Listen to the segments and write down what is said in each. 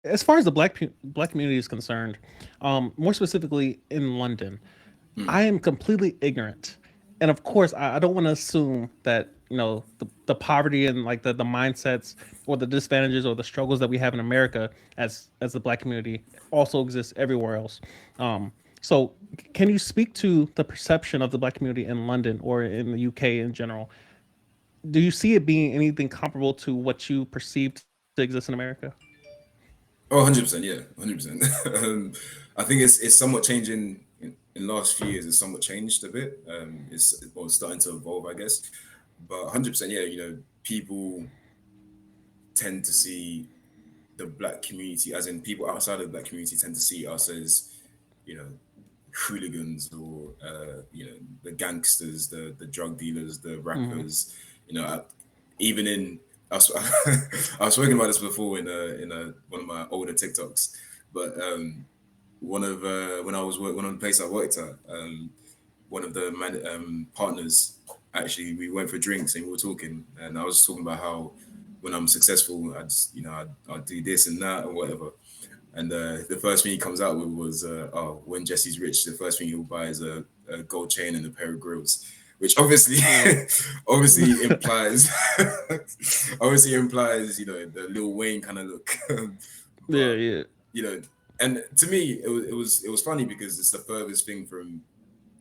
as far as the black community is concerned, more specifically in London, I am completely ignorant, and of course, I don't want to assume that the poverty and like the mindsets or the disadvantages or the struggles that we have in America as the black community also exists everywhere else. So, can you speak to the perception of the black community in London or in the UK in general? Do you see it being anything comparable to what you perceive to exist in America? Oh, 100%, yeah, 100%. I think it's somewhat changing in the last few years. It's somewhat changed a bit. It's well, starting to evolve, I guess. But 100%, yeah, people tend to see the black community, as in people outside of the black community, tend to see us as, you know, hooligans or the gangsters, the drug dealers, the Mm-hmm. rappers. Even in I was, I was speaking about this before in one of my older TikToks, but one of when I was one of the place I worked at, one of the partners, actually, we went for drinks and we were talking, and I was talking about how when I'm successful, I just I'd do this and that or whatever. And the first thing he comes out with was, "Oh, when Jesse's rich, the first thing he'll buy is a gold chain and a pair of grills," which obviously, Yeah. obviously implies, obviously implies, the Lil Wayne kind of look. Yeah, But yeah, you know, and to me, it was funny because it's the furthest thing from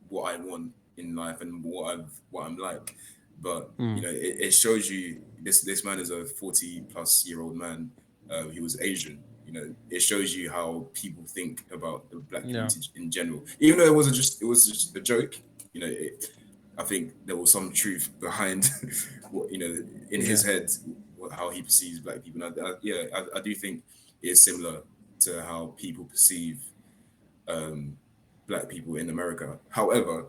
what I want in life and what I'm like. But mm, it shows you this man is a 40-plus-year-old man. He was Asian. It shows you how people think about the black yeah, community in general. Even though it was just a joke. I think there was some truth behind what in yeah, his head, how he perceives black people. And I do think it's similar to how people perceive um, black people in America. However,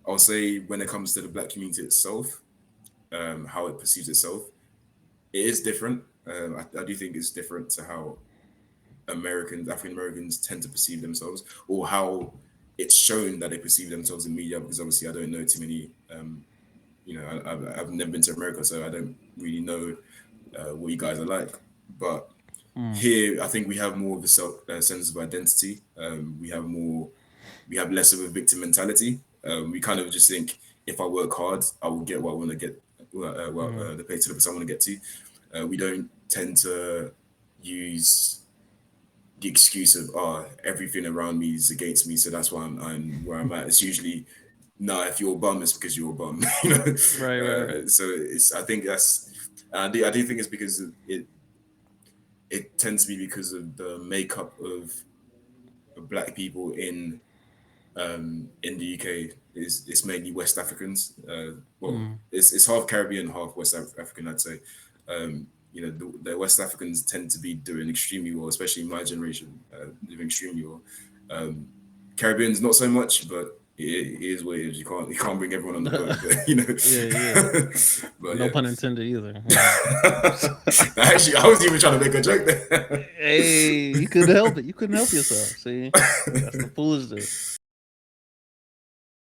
I'll say when it comes to the black community itself, how it perceives itself, it is different. I do think it's different to how African Americans tend to perceive themselves, or how it's shown that they perceive themselves in media. Because obviously, I don't know too many. I've never been to America, so I don't really know what you guys are like. But mm, here, I think we have more of a sense of identity. We have less of a victim mentality. We kind of just think, if I work hard, I will get what I want to get, mm, the pay to the place I want to get to. We don't tend to use the excuse of, everything around me is against me, so that's why I'm where I'm at. It's usually, nah, if you're a bum, it's because you're a bum. right, right, right. So I think I do think it's because it tends to be because of the makeup of black people in the UK. Is It's mainly West Africans. Well, Mm, it's half Caribbean, half African, I'd say. The West Africans tend to be doing extremely well, especially my generation, doing extremely well. Um, Caribbeans not so much, but it is what it is. You can't bring everyone on the boat, but yeah, yeah. but No yeah. pun intended either. Yeah. Actually, I was even trying to make a joke there. Hey, you couldn't help it. You couldn't help yourself. See, that's the foolishness.